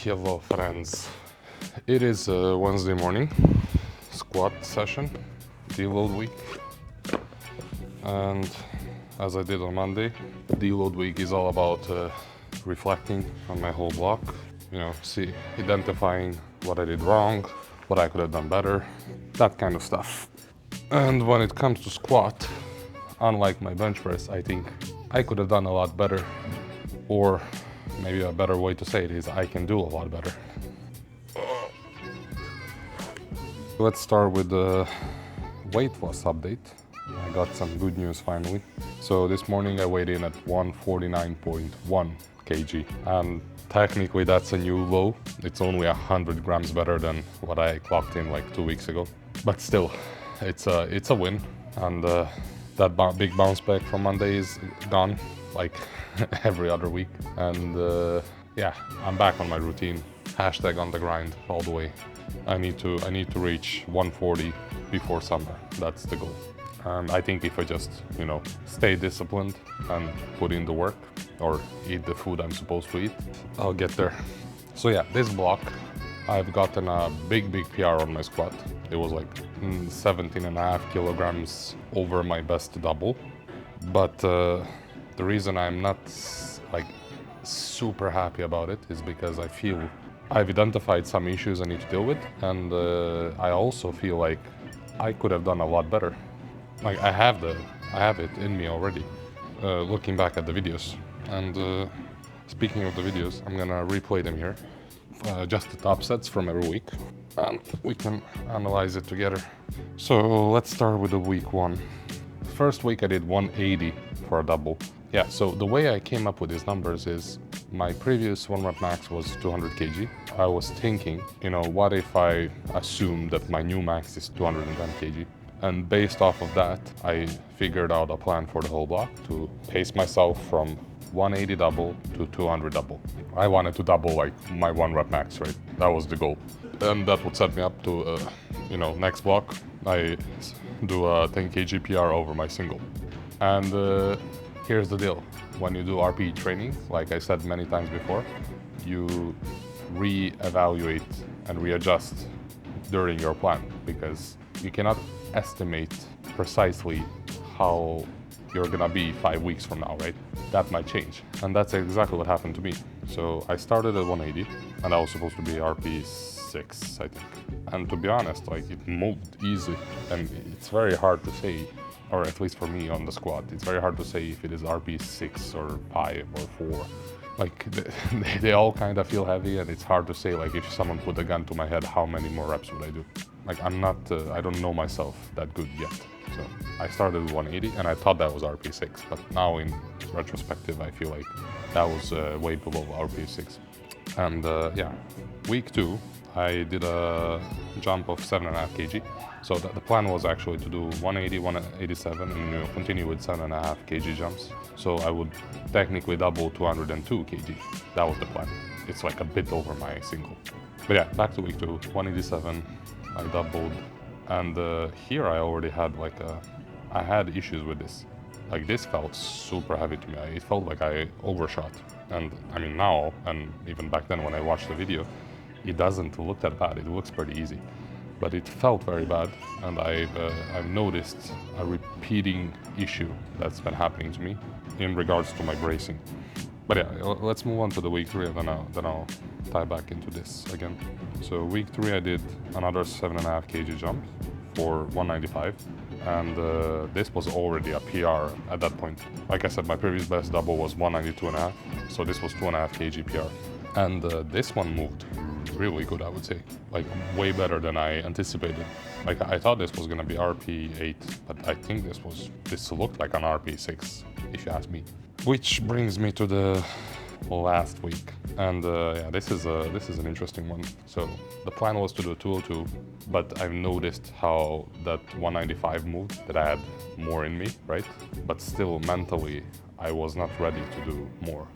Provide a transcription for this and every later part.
Hello friends, it is Wednesday morning, squat session, deload week, and as I did on Monday, deload week is all about reflecting on my whole block, identifying what I did wrong, what I could have done better, that kind of stuff. And when it comes to squat, unlike my bench press, I think I could have done a lot better, or maybe a better way to say it is I can do a lot better. Let's start with the weight loss update. I got some good news finally. So this morning I weighed in at 149.1 kg, and technically that's a new low. It's only 100 grams better than what I clocked in like 2 weeks ago. But still, it's a win, and that big bounce back from Monday is gone, like every other week. And yeah, I'm back on my routine. Hashtag on the grind all the way. I need to reach 140 before summer. That's the goal. And I think if I just, stay disciplined and put in the work or eat the food I'm supposed to eat, I'll get there. So yeah, this block, I've gotten a big PR on my squat. It was like 17.5 kilograms over my best double. But the reason I'm not like super happy about it is because I feel I've identified some issues I need to deal with, and I also feel like I could have done a lot better. Like I have it in me already, looking back at the videos. And speaking of the videos, I'm gonna replay them here, just the top sets from every week, and we can analyze it together. So let's start with the week one. First week I did 180 for a double. Yeah, so the way I came up with these numbers is my previous one rep max was 200 kg. I was thinking, what if I assume that my new max is 210 kg? And based off of that, I figured out a plan for the whole block to pace myself from 180 double to 200 double. I wanted to double like my one rep max, right? That was the goal. And that would set me up to, next block, I do a 10 kg PR over my single. And here's the deal. When you do RPE training, like I said many times before, you re-evaluate and readjust during your plan, because you cannot estimate precisely how you're gonna be 5 weeks from now, right? That might change. And that's exactly what happened to me. So I started at 180 and I was supposed to be RP 6, I think. And to be honest, like it moved easy, and it's very hard to say, or at least for me on the squat, it's very hard to say if it is RP 6 or 5 or 4. Like they all kind of feel heavy, and it's hard to say, like if someone put a gun to my head, how many more reps would I do? Like I don't know myself that good yet. So I started with 180 and I thought that was RP 6, but now in retrospective, I feel like that was way below RP 6. And yeah, week 2, I did a jump of 7.5 kg. So the plan was actually to do 180, 187 and continue with 7.5 kg jumps. So I would technically double 202 kg. That was the plan. It's like a bit over my single. But yeah, back to week 2, 187, I doubled. And here I already had I had issues with this. Like this felt super heavy to me. It felt like I overshot. And I mean now, and even back then when I watched the video, it doesn't look that bad. It looks pretty easy, but it felt very bad. And I've noticed a repeating issue that's been happening to me in regards to my bracing. But yeah, let's move on to the week 3, and then I'll tie back into this again. So week 3, I did another 7.5 kg jump for 195. And this was already a PR at that point. Like I said, my previous best double was 192.5, so this was 2.5 kg PR. And this one moved really good, I would say. Like way better than I anticipated. Like I thought this was gonna be RP 8, but I think this looked like an RP 6, if you ask me. Which brings me to the last week. And yeah, this is an interesting one. So the plan was to do 202, but I've noticed how that 195 moved, that I had more in me, right? But still mentally, I was not ready to do more.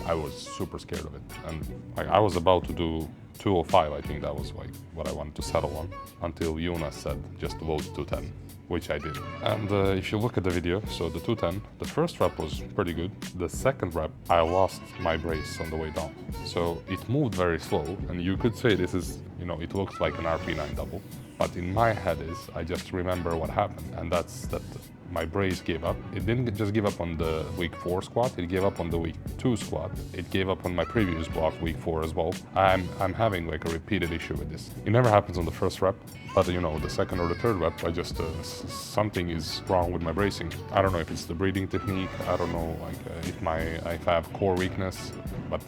I was super scared of it. And like, I was about to do 205, I think that was like what I wanted to settle on, until Jonas said just load 210. which I did. And if you look at the video, so the 210, the first rep was pretty good. The second rep, I lost my brace on the way down. So it moved very slow, and you could say this is, you know, it looks like an RP9 double. But in my head I just remember what happened, and that's that my brace gave up. It didn't just give up on the week 4 squat, it gave up on the week 2 squat. It gave up on my previous block, week 4 as well. I'm having like a repeated issue with this. It never happens on the first rep, but you know, the second or the third rep, I just, something is wrong with my bracing. I don't know if it's the breathing technique, I don't know like if I have core weakness, but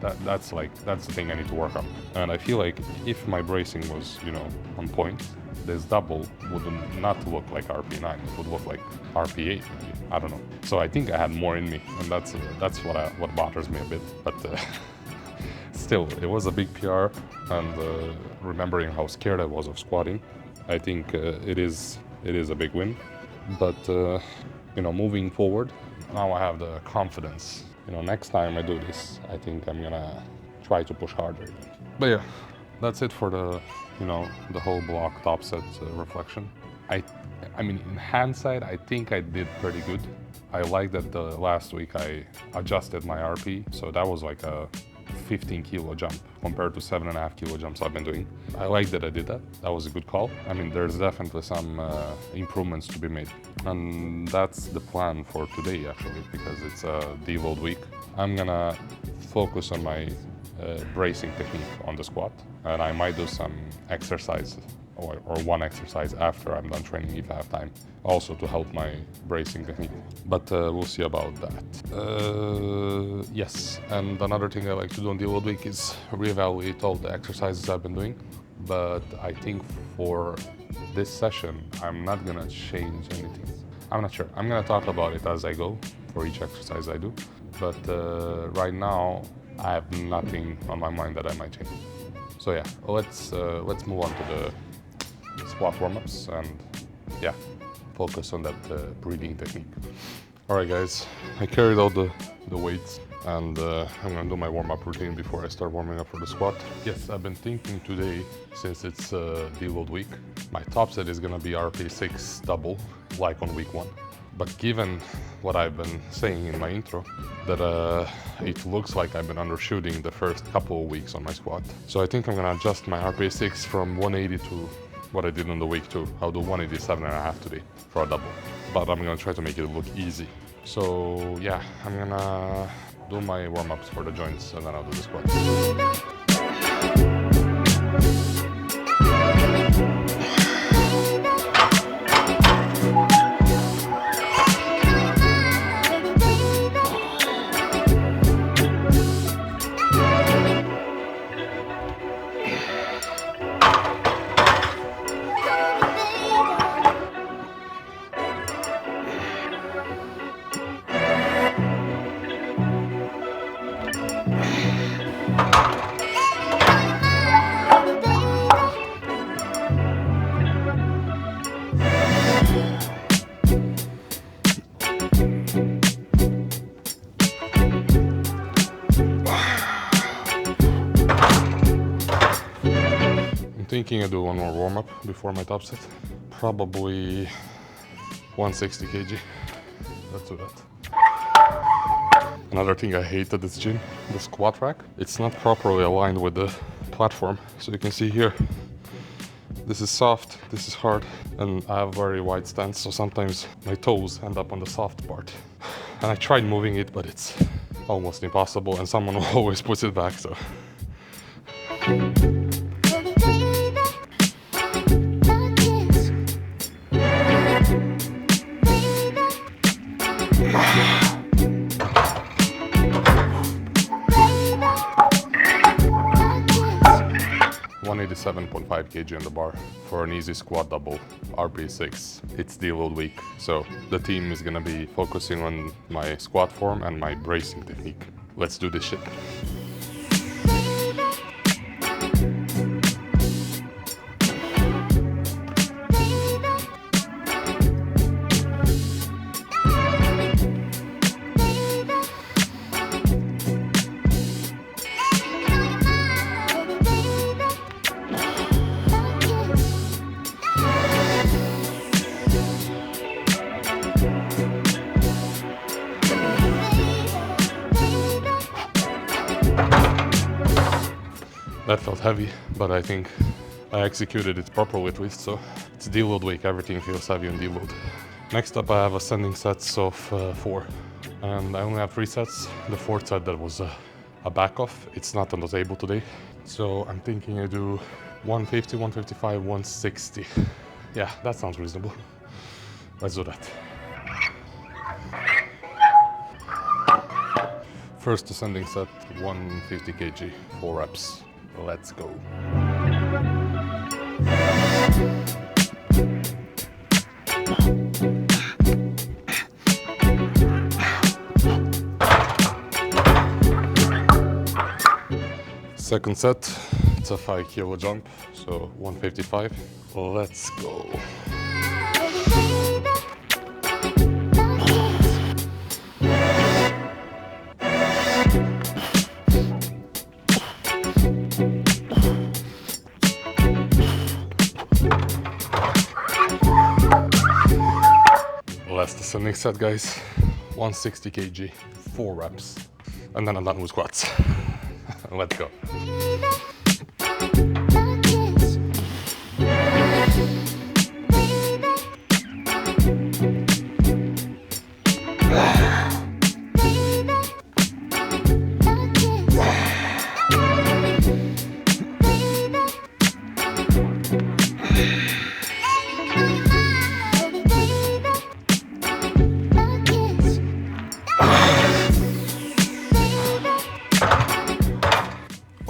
that's the thing I need to work on. And I feel like if my bracing was, you know, on point, this double would not look like RP9, it would look like RP8 maybe. I don't know. So I think I had more in me, and that's what bothers me a bit. But still, it was a big PR, and remembering how scared I was of squatting, I think it is a big win. But you know, moving forward, now I have the confidence. You know, next time I do this, I think I'm gonna try to push harder. But yeah, that's it for the, you know, the whole block top set reflection. I mean, in hindsight, I think I did pretty good. I like that the last week I adjusted my RP, so that was like a 15 kilo jump compared to 7.5 kilo jumps I've been doing. I like that I did that. That was a good call. I mean, there's definitely some improvements to be made. And that's the plan for today, actually, because it's a deload week. I'm gonna focus on my bracing technique on the squat, and I might do some exercise or one exercise after I'm done training if I have time, also to help my bracing technique. But we'll see about that. Yes, and another thing I like to do on deload week is reevaluate all the exercises I've been doing. But I think for this session, I'm not gonna change anything. I'm not sure. I'm gonna talk about it as I go for each exercise I do. But right now, I have nothing on my mind that I might change. So yeah, let's move on to the squat warm-ups and yeah, focus on that breathing technique. All right, guys, I carried out the weights, and I'm gonna do my warm-up routine before I start warming up for the squat. Yes, I've been thinking today, since it's deload week, my top set is gonna be RP6 double, like on week 1. But given what I've been saying in my intro, that it looks like I've been undershooting the first couple of weeks on my squat. So I think I'm gonna adjust my RP6 from 180 to what I did on the week 2. I'll do 187.5 today for a double. But I'm gonna try to make it look easy. So yeah, I'm gonna do my warm-ups for the joints, and then I'll do the squats. Thinking I do one more warm-up before my top set. Probably 160 kg. Let's do that. Another thing I hate at this gym, the squat rack. It's not properly aligned with the platform. So you can see here, this is soft, this is hard, and I have a very wide stance, so sometimes my toes end up on the soft part. And I tried moving it, but it's almost impossible, and someone always puts it back, so. 187.5 kg on the bar for an easy squat double, RP6. It's deload week, so the team is gonna be focusing on my squat form and my bracing technique. Let's do this shit. That felt heavy, but I think I executed it properly at least, so it's deload week, everything feels heavy on deload. Next up I have ascending sets of 4, and I only have 3 sets. The 4th set that was a back off, it's not on the table today, so I'm thinking I do 150, 155, 160. Yeah, that sounds reasonable. Let's do that. First ascending set, 150 kg, 4 reps. Let's go. Second set, it's a 5 kilo jump, so 155. Let's go. Last ascending set, guys, 160 kg, 4 reps, and then I'm done with squats. Let's go.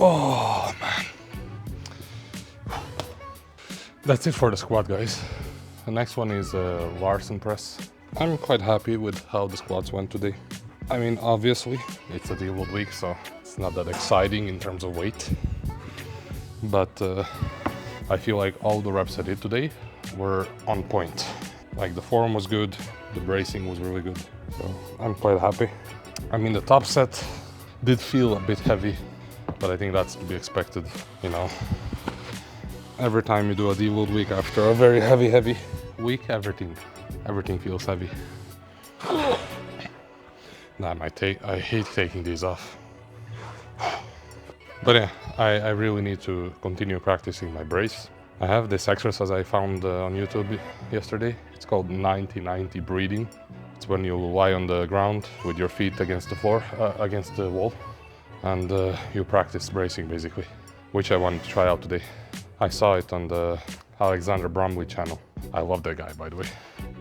Oh man, that's it for the squat, guys. The next one is Larsen Press. I'm quite happy with how the squats went today. I mean, obviously it's a deload week, so it's not that exciting in terms of weight, but I feel like all the reps I did today were on point. Like the form was good, the bracing was really good, so I'm quite happy. I mean, the top set did feel a bit heavy, but I think that's to be expected, you know. Every time you do a deload week after a very heavy week, everything feels heavy. I hate taking these off. But yeah, I really need to continue practicing my brace. I have this exercise I found on YouTube yesterday. It's called 90-90 breathing. It's when you lie on the ground with your feet against the floor, against the wall, and you practice bracing basically, which I wanted to try out today. I saw it on the Alexander Bromley channel. I love that guy, by the way.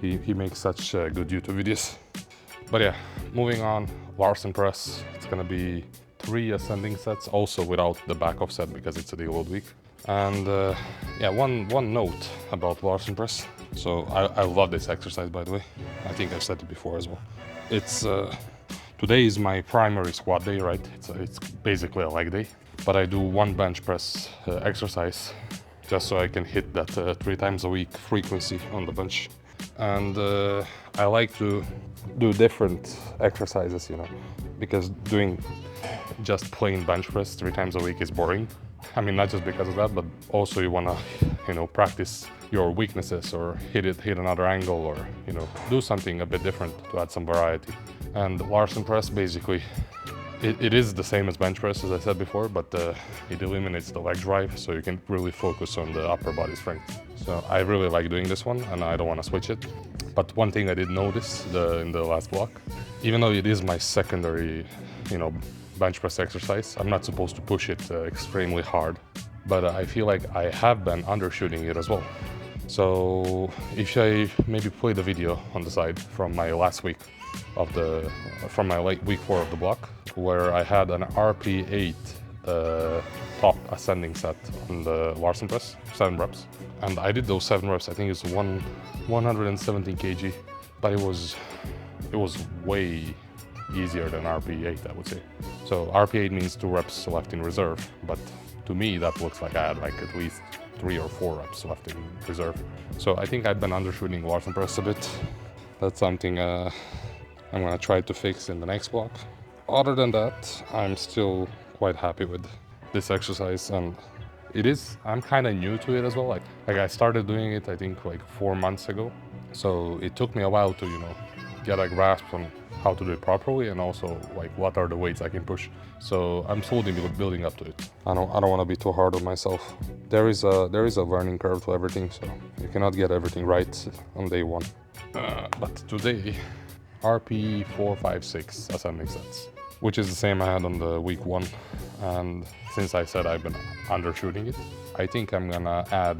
He makes such good YouTube videos. But yeah, moving on, Larsen Press. It's gonna be 3 ascending sets, also without the Backoff Set because it's a deload week. And yeah, one note about Larsen Press. So I love this exercise, by the way. I think I've said it before as well. It's today is my primary squat day, right? It's basically a leg day, but I do 1 bench press exercise just so I can hit that 3 times a week frequency on the bench. And I like to do different exercises, you know, because doing just plain bench press 3 times a week is boring. I mean, not just because of that, but also you wanna, you know, practice your weaknesses or hit another angle, or, you know, do something a bit different to add some variety. And Larsen Press, basically, it is the same as bench press, as I said before, but it eliminates the leg drive, so you can really focus on the upper body strength. So I really like doing this one, and I don't want to switch it. But one thing I did notice in the last block, even though it is my secondary, you know, bench press exercise, I'm not supposed to push it extremely hard, but I feel like I have been undershooting it as well. So if I maybe play the video on the side from my last week from my week 4 of the block, where I had an RP8 top ascending set on the Larsen Press, 7 reps. And I did those 7 reps, I think it's 117 kg, but it was way easier than RP8, I would say. So RP8 means 2 reps left in reserve, but to me that looks like I had like at least 3 or 4 reps left in reserve. So I think I've been undershooting Larsen Press a bit. That's something I'm gonna try to fix in the next block. Other than that, I'm still quite happy with this exercise, and I'm kind of new to it as well. Like I started doing it, I think like 4 months ago. So it took me a while to, you know, get a grasp on how to do it properly, and also like what are the weights I can push. So I'm slowly building up to it. I don't want to be too hard on myself. There is a learning curve to everything, so you cannot get everything right on day one. But today, RP 4, 5, 6 ascending sets, which is the same I had on the week 1. And since I said I've been undershooting it, I think I'm gonna add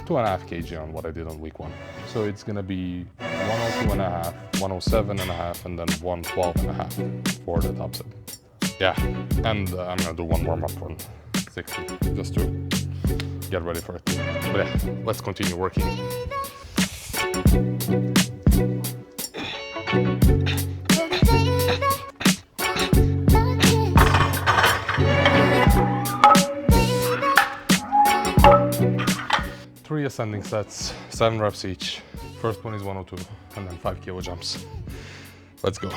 2.5 kg on what I did on week 1. So it's gonna be 102.5, 107.5, and then 112.5 for the top set. Yeah, and I'm gonna do one warm up on 60 just to get ready for it. But yeah, let's continue working. Three ascending sets, 7 reps each. First one is 102, and then 5 kilo jumps. Let's go.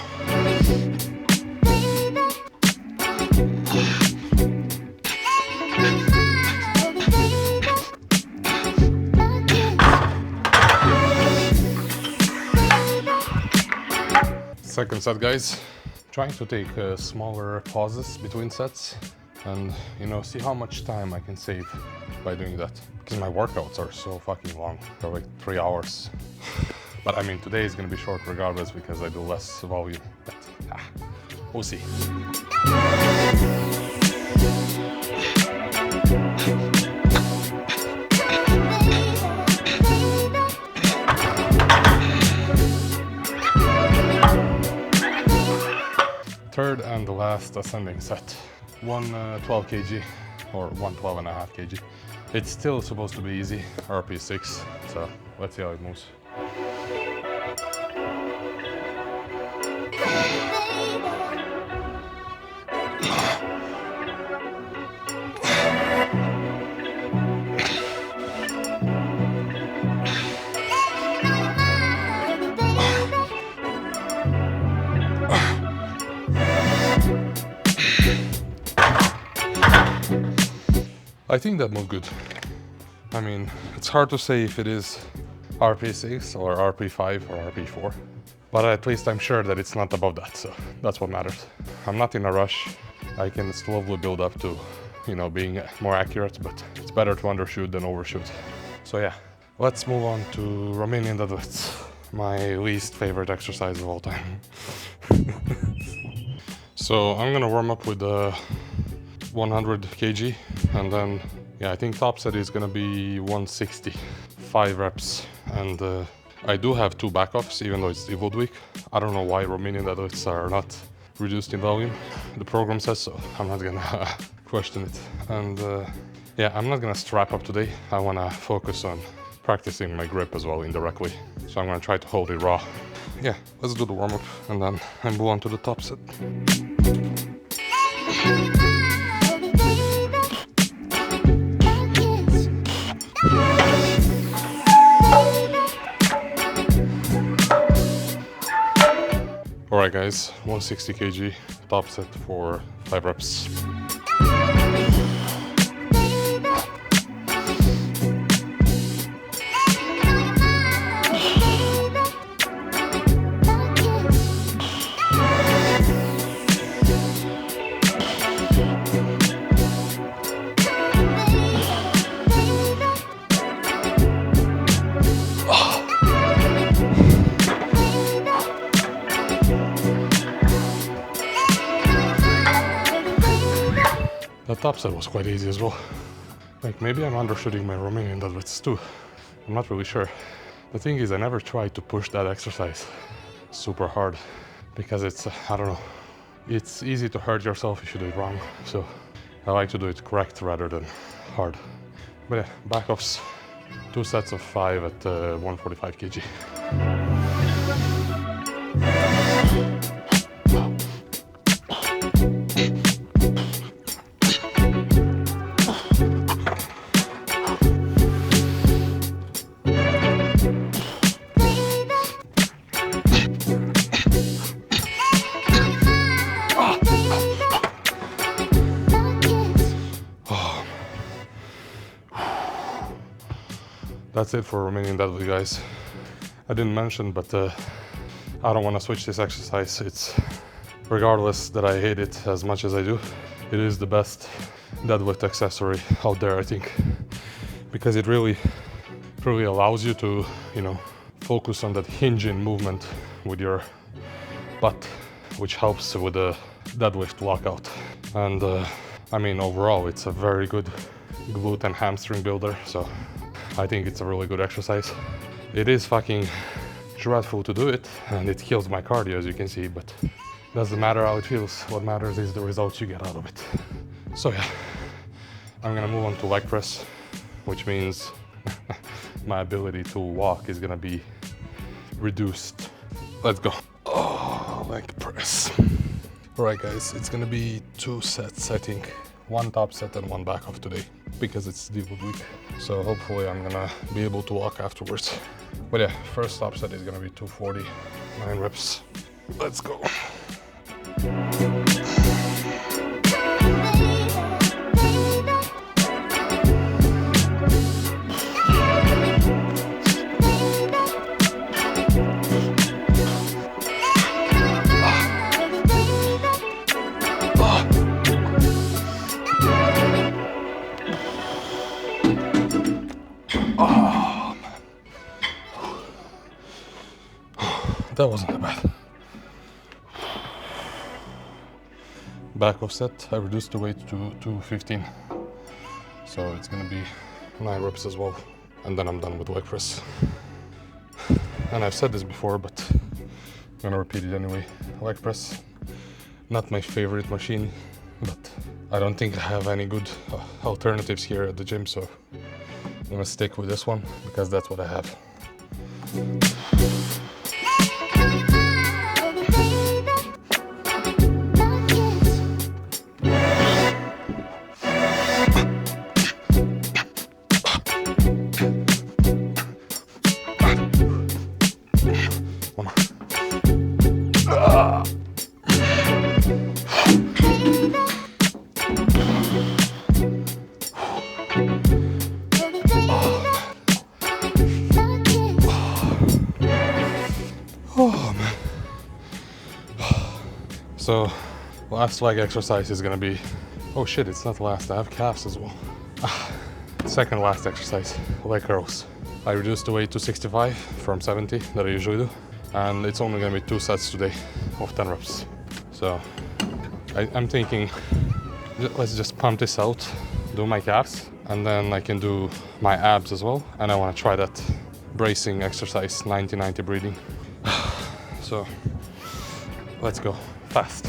Second set, guys. Trying to take smaller pauses between sets and, you know, see how much time I can save by doing that. Because my workouts are so fucking long. They're like 3 hours. But I mean, today is gonna be short regardless because I do less volume. But we'll see. Third and the last ascending set. 112 kg or 112.5 kg. It's still supposed to be easy, RP6, so let's see how it moves. I think that moved good. I mean, it's hard to say if it is RP6 or RP5 or RP4, but at least I'm sure that it's not above that, so that's what matters. I'm not in a rush. I can slowly build up to, you know, being more accurate, but it's better to undershoot than overshoot. So yeah, let's move on to Romanian deadlifts, my least favorite exercise of all time. So I'm gonna warm up with 100 kg, and then yeah, I think top set is gonna be 160, 5 reps, and I do have 2 backoffs even though it's Deload week. I don't know why Romanian deadlifts are not reduced in volume. The program says so. I'm not gonna question it. And yeah, I'm not gonna strap up today. I wanna focus on practicing my grip as well indirectly. So I'm gonna try to hold it raw. Yeah, let's do the warm up and then I move on to the top set. Alright guys, 160 kg, top set for 5 reps. The top set was quite easy as well. Like maybe I'm undershooting my Romanian deadlifts too. I'm not really sure. The thing is I never tried to push that exercise super hard because it's, I don't know, it's easy to hurt yourself if you do it wrong. So I like to do it correct rather than hard. But yeah, backoffs, 2 sets of 5 at 145 kg. That's it for Romanian deadlift, guys. I didn't mention, but I don't want to switch this exercise. It's, regardless that I hate it as much as I do, it is the best deadlift accessory out there, I think, because it really allows you to, you know, focus on that hinging movement with your butt, which helps with the deadlift lockout. And I mean, overall, it's a very good glute and hamstring builder, so I think it's a really good exercise. It is fucking dreadful to do it, and it kills my cardio, as you can see, but doesn't matter how it feels. What matters is the results you get out of it. So yeah, I'm gonna move on to leg press, which means my ability to walk is gonna be reduced. Let's go. Oh, leg press. All right, guys, it's gonna be 2 sets, I think. 1 top set and 1 back off today, because it's Deload week. So hopefully I'm gonna be able to walk afterwards. But yeah, first top set is gonna be 240, 9 reps. Let's go. That wasn't that bad. Backoff set, I reduced the weight to 215. So it's gonna be 9 reps as well. And then I'm done with leg press. And I've said this before, but I'm gonna repeat it anyway. Leg press, not my favorite machine, but I don't think I have any good alternatives here at the gym, so I'm gonna stick with this one because that's what I have. Oh man. So last leg exercise is gonna be, oh shit, it's not last, I have calves as well. Second last exercise, leg curls. I reduced the weight to 65 from 70 that I usually do. And it's only gonna be 2 sets today of 10 reps. So I'm thinking, let's just pump this out, do my calves, and then I can do my abs as well. And I wanna try that bracing exercise, 90-90 breathing. So let's go fast.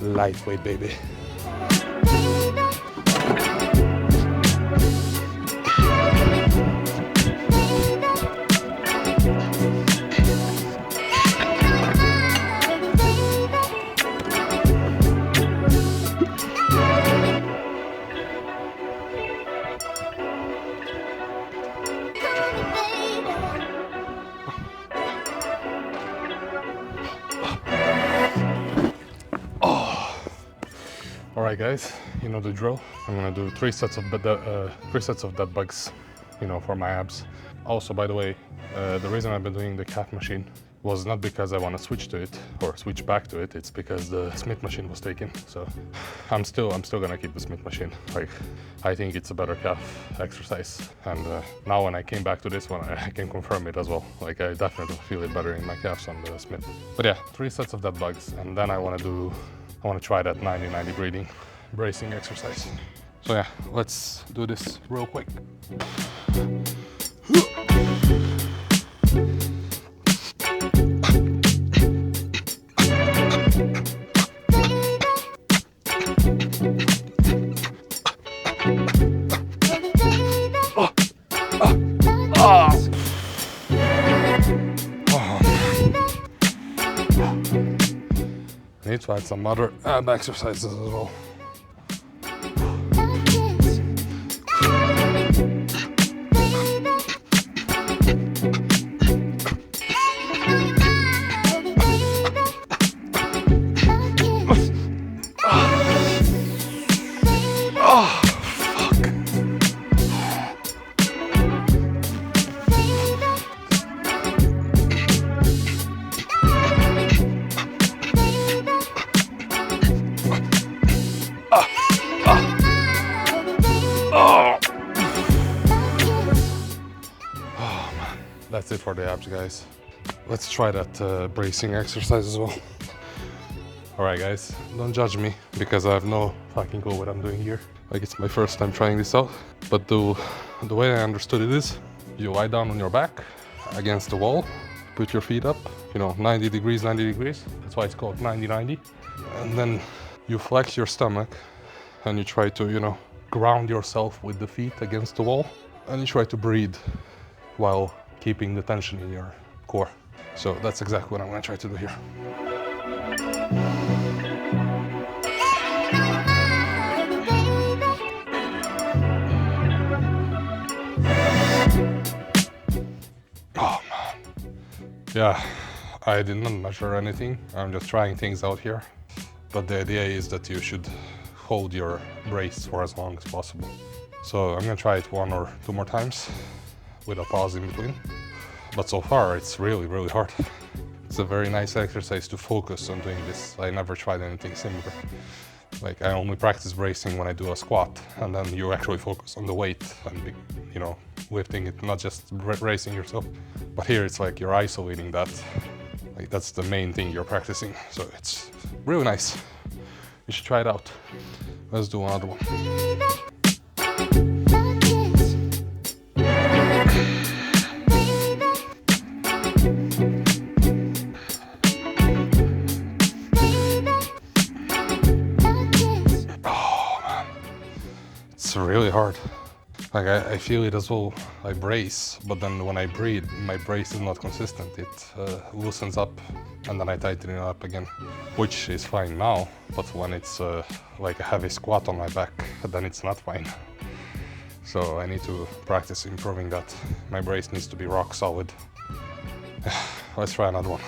Lightweight, baby. Alright guys, you know the drill. I'm gonna do 3 sets of dead bugs, you know, for my abs. Also, by the way, the reason I've been doing the calf machine was not because I want to switch to it or switch back to it. It's because the Smith machine was taken. So I'm still gonna keep the Smith machine. Like, I think it's a better calf exercise. And now when I came back to this one, I can confirm it as well. Like, I definitely feel it better in my calves on the Smith. But yeah, 3 sets of dead bugs, and then I want to try that 90-90 breathing bracing exercise. So yeah, let's do this real quick. I need to add some other ab exercises as well. that's it for the abs, guys. Let's try that bracing exercise as well. All right, guys, don't judge me because I have no fucking clue what I'm doing here. Like, it's my first time trying this out. But the way I understood it is, you lie down on your back against the wall, put your feet up, you know, 90 degrees, 90 degrees. That's why it's called 90-90. And then you flex your stomach and you try to, you know, ground yourself with the feet against the wall. And you try to breathe while keeping the tension in your core. So that's exactly what I'm gonna try to do here. Oh man. Yeah, I did not measure anything. I'm just trying things out here. But the idea is that you should hold your brace for as long as possible. So I'm gonna try it 1 or 2 more times with a pause in between. But so far it's really, really hard. It's a very nice exercise to focus on doing this. I never tried anything similar. Like, I only practice bracing when I do a squat, and then you actually focus on the weight and, you know, lifting it, not just bracing yourself. But here it's like you're isolating that. Like, that's the main thing you're practicing. So it's really nice. You should try it out. Let's do another one. It's really hard. Like, I feel it as well. I brace, but then when I breathe, my brace is not consistent. It loosens up and then I tighten it up again, which is fine now. But when it's like a heavy squat on my back, then it's not fine. So I need to practice improving that. My brace needs to be rock solid. Let's try another one.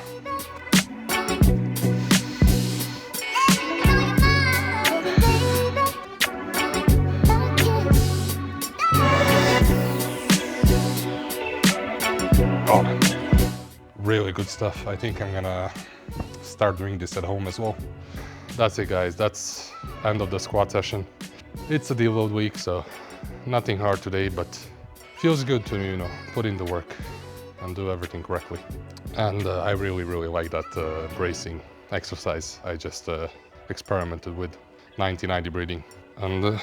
Oh, really good stuff. I think I'm gonna start doing this at home as well. That's it, guys. That's end of the squat session. It's a deload week, so nothing hard today, but feels good to, you know, put in the work and do everything correctly. And I really, really like that bracing exercise I just experimented with, 90-90 breathing. And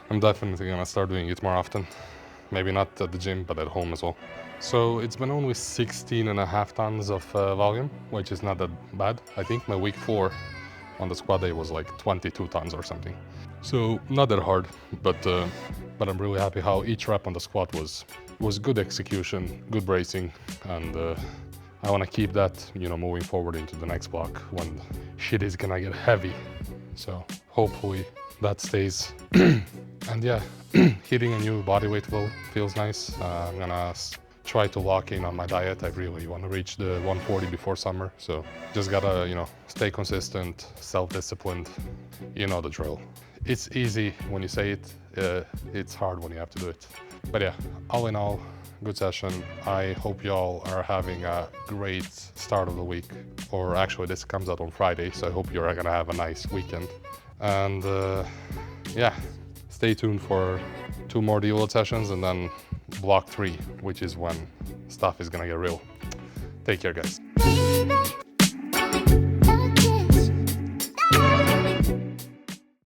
I'm definitely gonna start doing it more often. Maybe not at the gym, but at home as well. So it's been only 16.5 tons of volume, which is not that bad. I think my week 4 on the squat day was like 22 tons or something. So not that hard, but I'm really happy how each rep on the squat was good execution, good bracing, and I want to keep that, you know, moving forward into the next block when shit is gonna get heavy. So hopefully that stays. And yeah, hitting a new bodyweight low feels nice. I'm gonna try to lock in on my diet. I really want to reach the 140 before summer. So just gotta, you know, stay consistent, self-disciplined. You know the drill. It's easy when you say it. It's hard when you have to do it. But yeah, all in all, good session. I hope y'all are having a great start of the week. Or actually, this comes out on Friday, so I hope you're gonna have a nice weekend. And yeah, stay tuned for 2 more deload sessions and then block 3, which is when stuff is gonna get real. Take care, guys.